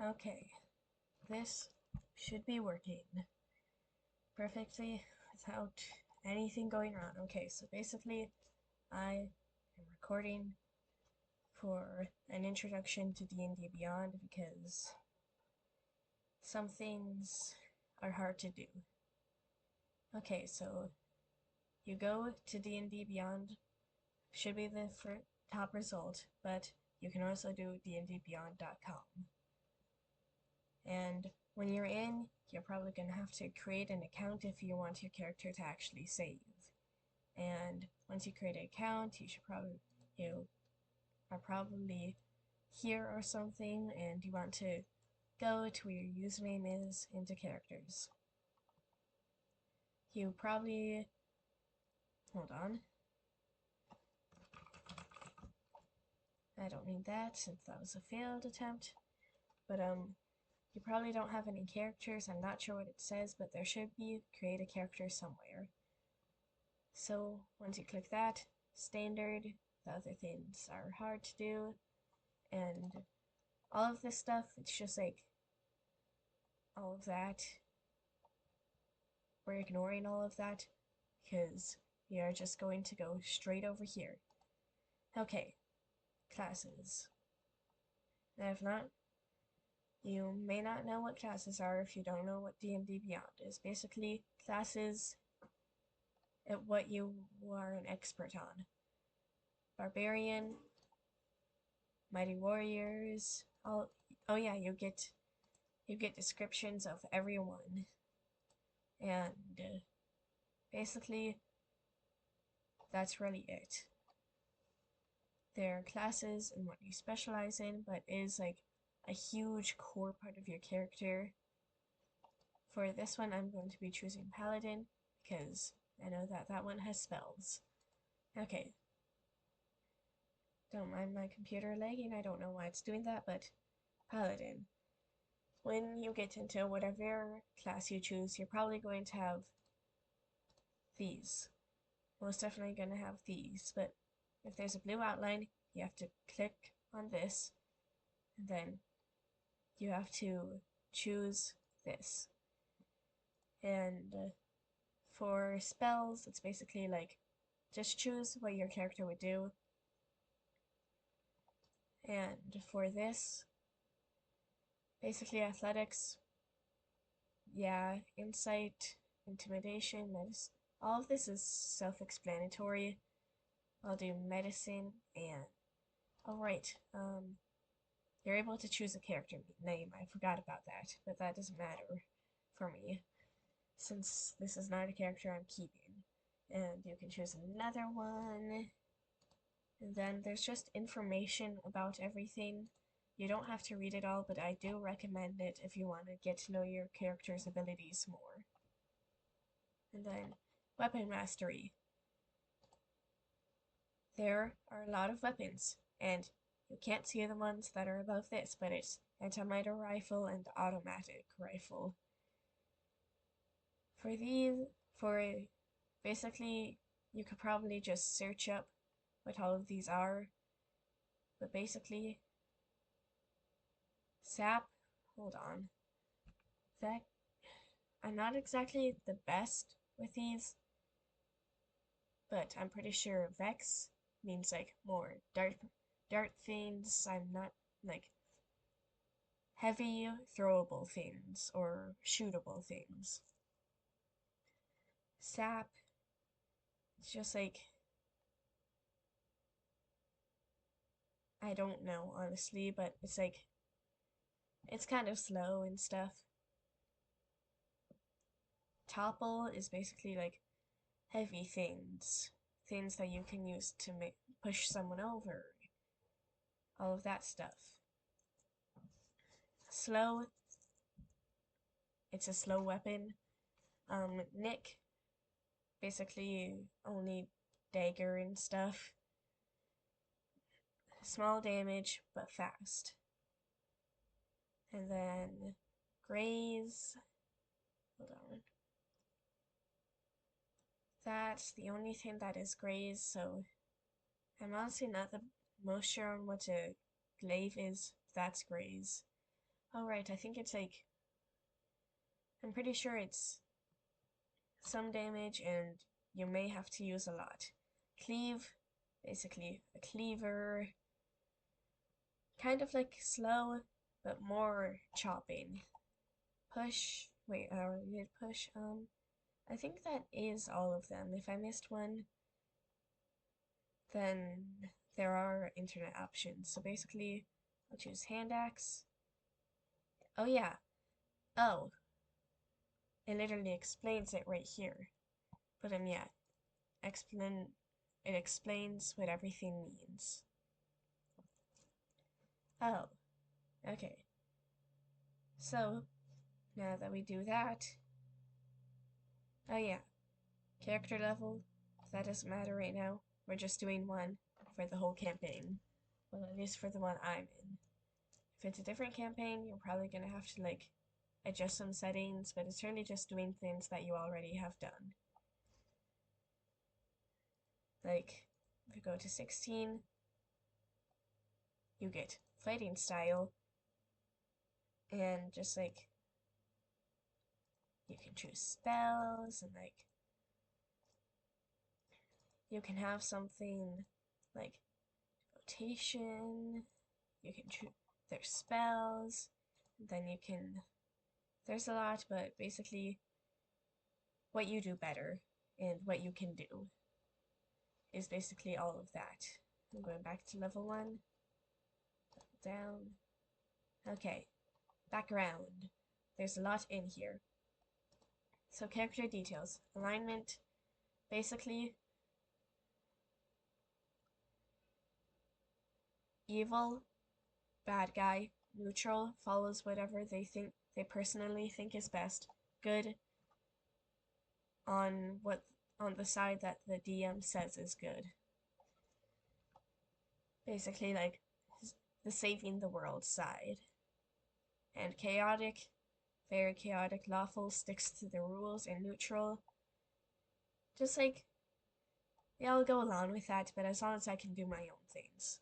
Okay, this should be working perfectly without anything going wrong. Okay, so basically, I am recording for an introduction to D&D Beyond because some things are hard to do. Okay, so you go to D&D Beyond, should be the top result, but you can also do dndbeyond.com. And when you're in, you're probably going to have to create an account if you want your character to actually save. And once you create an account, you are probably here or something, and you want to go to where your username is into characters. You probably, hold on, I don't need that since that was a failed attempt, but you probably don't have any characters. I'm not sure what it says, but there should be create a character somewhere. So once you click that, standard, the other things are hard to do, and all of this stuff, it's just like all of that. We're ignoring all of that because we are just going to go straight over here. Okay, classes. Now, if not, you may not know what classes are if you don't know what D&D Beyond is. Basically, classes at what you are an expert on. Barbarian, Mighty Warriors, oh yeah, you get descriptions of everyone. And basically, that's really it. There are classes and what you specialize in, but it is like a huge core part of your character. For this one, I'm going to be choosing Paladin because I know that that one has spells. Okay. Don't mind my computer lagging. I don't know why it's doing that, but Paladin. When you get into whatever class you choose, you're probably going to have these. Most definitely going to have these, but if there's a blue outline, you have to click on this, and then you have to choose this. And for spells, it's basically like just choose what your character would do. And for this, basically athletics, yeah, insight, intimidation, medicine. All of this is self-explanatory. I'll do medicine and alright, you're able to choose a character name. I forgot about that, but that doesn't matter for me since this is not a character I'm keeping. And you can choose another one. And then there's just information about everything. You don't have to read it all, but I do recommend it if you want to get to know your character's abilities more. And then weapon mastery. There are a lot of weapons, and you can't see the ones that are above this, but it's anti-miter rifle and automatic rifle. For these, for basically, you could probably just search up what all of these are, but basically, sap, hold on, that, I'm not exactly the best with these, but I'm pretty sure Vex means like more dart things. I'm not like heavy throwable things or shootable things. Sap, it's just like I don't know honestly, but it's like it's kind of slow and stuff. Topple is basically like heavy things, things that you can use to push someone over, all of that stuff. Slow, it's a slow weapon. Nick, basically only dagger and stuff. Small damage, but fast. And then graze, hold on. That's the only thing that is graze, so I'm honestly not the most sure on what a glaive is. That's graze. Oh right, I think it's like, I'm pretty sure it's some damage and you may have to use a lot. Cleave, basically a cleaver, kind of like slow, but more chopping. Push, wait, I already did push, I think that is all of them. If I missed one, then there are internet options. So basically, I'll choose hand axe. Oh yeah, oh, it literally explains it right here. But yeah, it explains what everything means. Oh, okay. So, now that we do that, oh yeah, character level, that doesn't matter right now. We're just doing one for the whole campaign. Well, at least for the one I'm in. If it's a different campaign, you're probably gonna have to like adjust some settings, but it's really just doing things that you already have done. Like, if you go to 16, you get fighting style, and just like, you can choose spells, and like, you can have something like rotation, you can choose, there's spells, then you can, there's a lot, but basically, what you do better and what you can do is basically all of that. I'm going back to level 1, down. Okay, background. There's a lot in here. So character details, alignment, basically evil, bad guy, neutral, follows whatever they personally think is best, good on the side that the DM says is good. Basically like the saving the world side. And chaotic, very chaotic, lawful, sticks to the rules, and neutral. Just like, yeah, I'll go along with that, but as long as I can do my own things.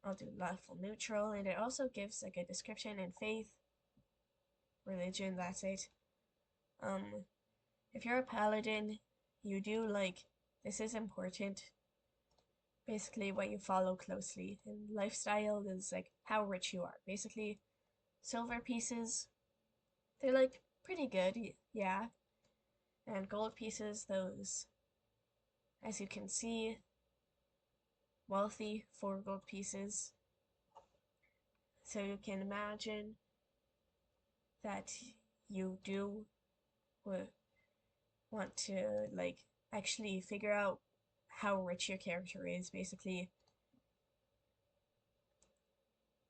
I'll do lawful neutral, and it also gives like a description in faith, religion, that's it. If you're a paladin, you do like, this is important, basically what you follow closely. And lifestyle is like how rich you are. Basically, silver pieces, they're like pretty good, yeah. And gold pieces, those, as you can see, wealthy, 4 gold pieces. So you can imagine that you do want to like actually figure out how rich your character is, basically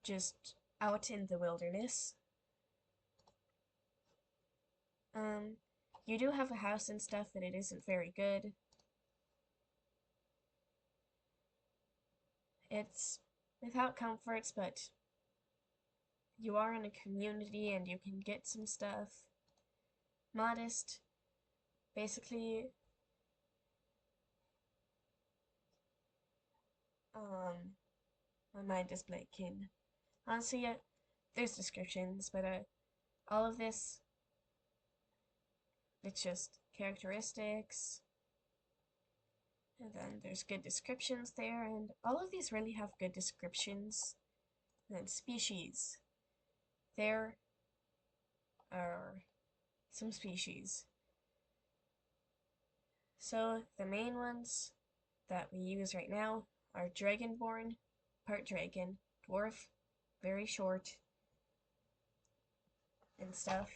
just out in the wilderness. You do have a house and stuff, but it isn't very good. It's without comforts, but you are in a community and you can get some stuff. Modest, basically, my mind is blanking. Honestly, there's descriptions, but all of this, it's just characteristics, and then there's good descriptions there, and all of these really have good descriptions. And then species. There are some species. So the main ones that we use right now are Dragonborn, part dragon, dwarf, very short, and stuff.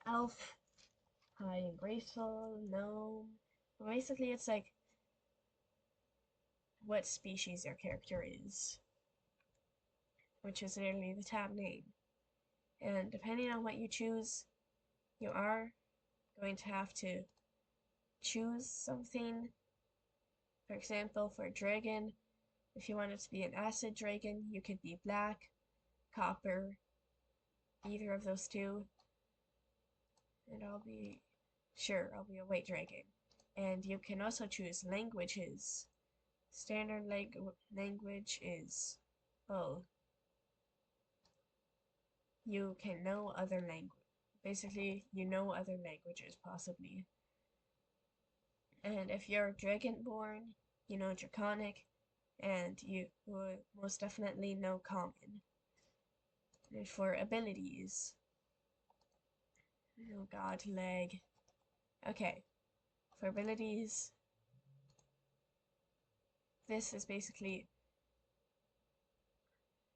Elf, high and graceful, gnome. Basically, it's like what species your character is, which is literally the tab name. And depending on what you choose, you are going to have to choose something. For example, for a dragon, if you want it to be an acid dragon, you could be black, copper, either of those two. And I'll be a white dragon. And you can also choose languages. Standard language is bull. you can know other language. Basically, you know other languages, possibly. And if you're Dragonborn, you know Draconic, and you would most definitely know Common. And for abilities, oh god, leg. Okay, for abilities, this is basically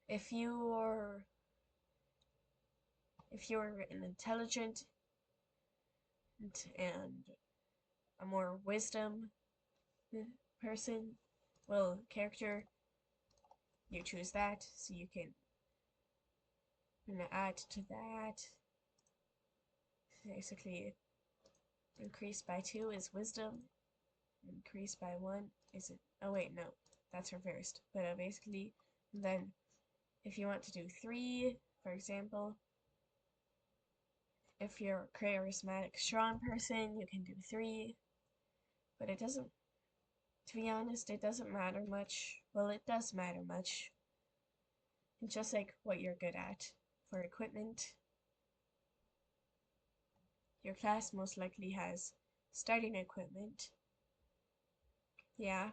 if you're an intelligent and a more wisdom person, well, character, you choose that, so you can add to that. Basically, increase by 2 is wisdom, increase by 1 is it? Oh wait, no, that's reversed. But basically, then if you want to do 3, for example, if you're a charismatic, strong person, you can do 3. But it doesn't, to be honest, it doesn't matter much. Well, it does matter much. It's just like what you're good at. For equipment, your class most likely has starting equipment. Yeah.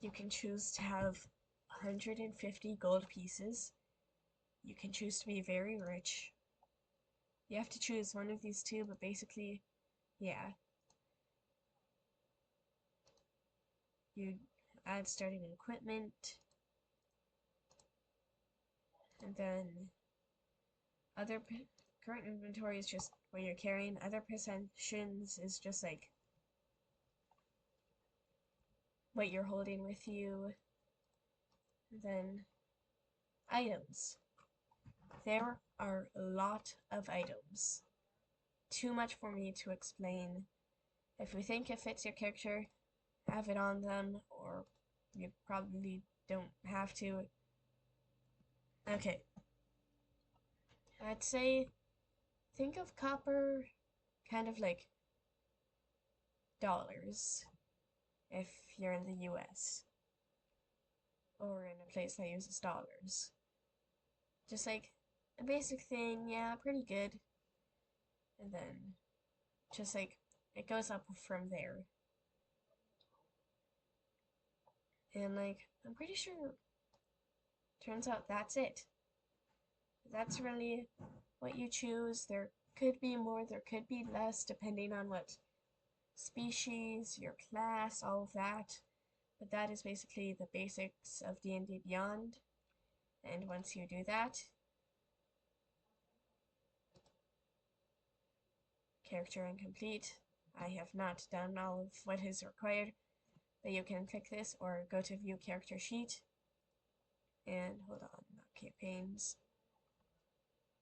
You can choose to have 150 gold pieces. You can choose to be very rich. You have to choose one of these two, but basically, yeah. You add starting equipment, and then other current inventory is just what you're carrying. Other possessions is just like what you're holding with you. And then items. There are a lot of items. Too much for me to explain. If you think it fits your character, have it on them, or you probably don't have to. Okay. I'd say think of copper kind of like dollars if you're in the US or in a place that uses dollars. Just like a basic thing, yeah, pretty good. And then just like it goes up from there. And like I'm pretty sure turns out that's it. That's really what you choose. There could be more, there could be less, depending on what species, your class, all of that. But that is basically the basics of D&D Beyond. And once you do that, character incomplete. I have not done all of what is required, but you can click this or go to view character sheet. And hold on, not campaigns.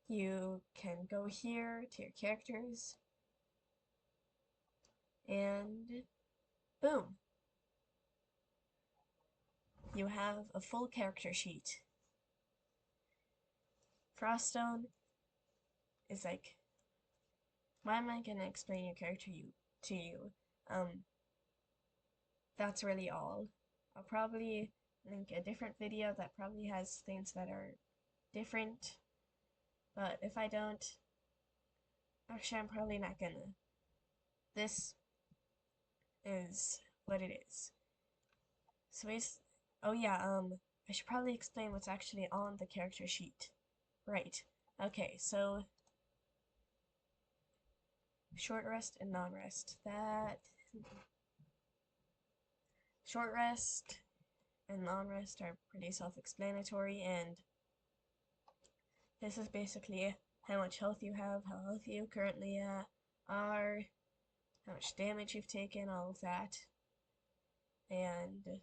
You can go here to your characters, and boom, you have a full character sheet. Froststone is like, why am I gonna explain your character to you? That's really all. I'll probably link a different video that probably has things that are different, but if I don't, actually I'm probably not gonna. This is what it is. So oh yeah, I should probably explain what's actually on the character sheet. Right. Okay, so short rest and non-rest. That short rest and non-rest are pretty self-explanatory, and this is basically how much health you have, how healthy you currently are, how much damage you've taken, all of that. And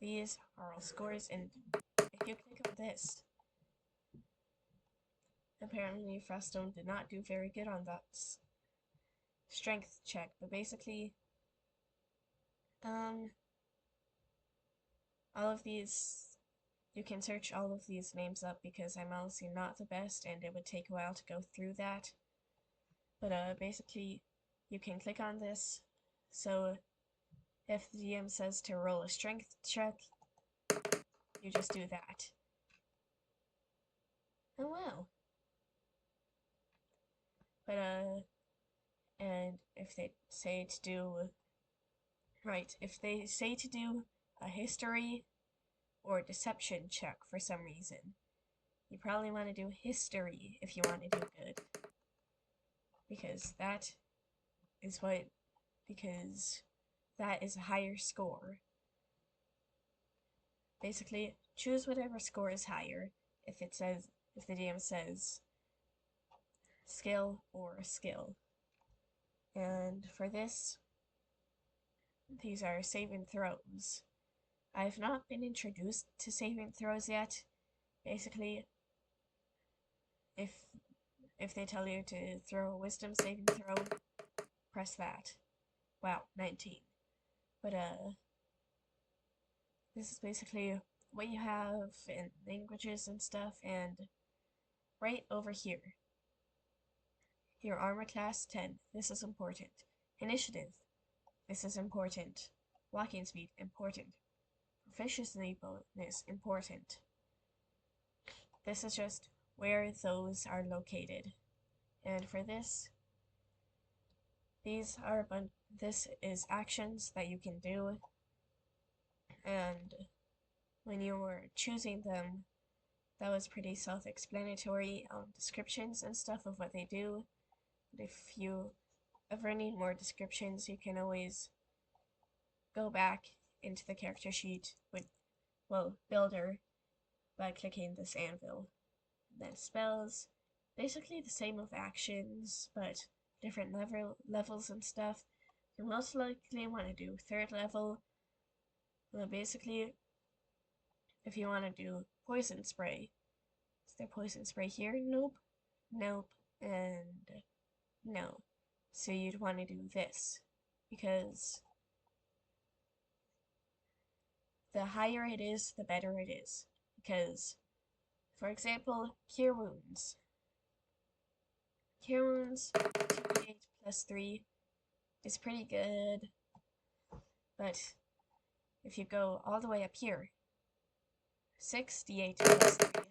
these are all scores, and if you click on this, apparently Froststone did not do very good on that strength check, but basically, all of these, you can search all of these names up because I'm honestly not the best and it would take a while to go through that. But basically, you can click on this, so if the DM says to roll a strength check, you just do that. Oh wow. But and if they say to do right, if they say to do a history or deception check for some reason, you probably want to do history if you want to do good. Because because that is a higher score. Basically, choose whatever score is higher if the DM says skill or skill. And for this, these are saving throws. I've not been introduced to saving throws yet. Basically, if if they tell you to throw a wisdom saving throw, press that. Wow, 19. But this is basically what you have in languages and stuff, and right over here. Your armor class 10. This is important. Initiative. This is important. Walking speed. Important. Proficiency bonus. Important. This is just where those are located. And for this, this is actions that you can do, and when you were choosing them, that was pretty self-explanatory descriptions and stuff of what they do. But if you ever need more descriptions, you can always go back into the character sheet with, builder, by clicking this anvil. And then spells, basically the same with actions, but different levels and stuff. You most likely want to do 3rd level. Well, basically, if you want to do poison spray, is there poison spray here? Nope, nope, and no. So you'd want to do this, because the higher it is, the better it is. Because, for example, Cure Wounds. Cure Wounds, 2d8 plus 3 is pretty good, but if you go all the way up here, 6d8 plus 3,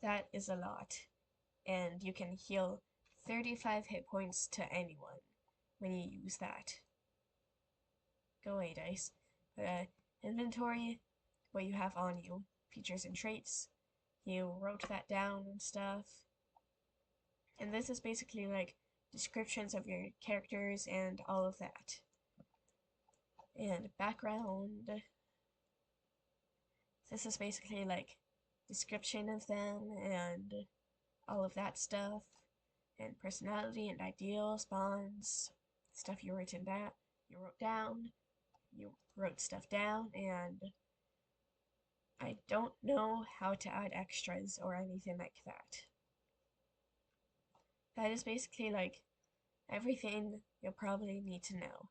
that is a lot. And you can heal 35 hit points to anyone when you use that. Go away, dice. Inventory, what you have on you, features and traits. You wrote that down and stuff. And this is basically like descriptions of your characters and all of that. And background. This is basically like description of them and all of that stuff. And personality and ideals, bonds, stuff you wrote down. You wrote stuff down, and I don't know how to add extras or anything like that. That is basically like everything you'll probably need to know.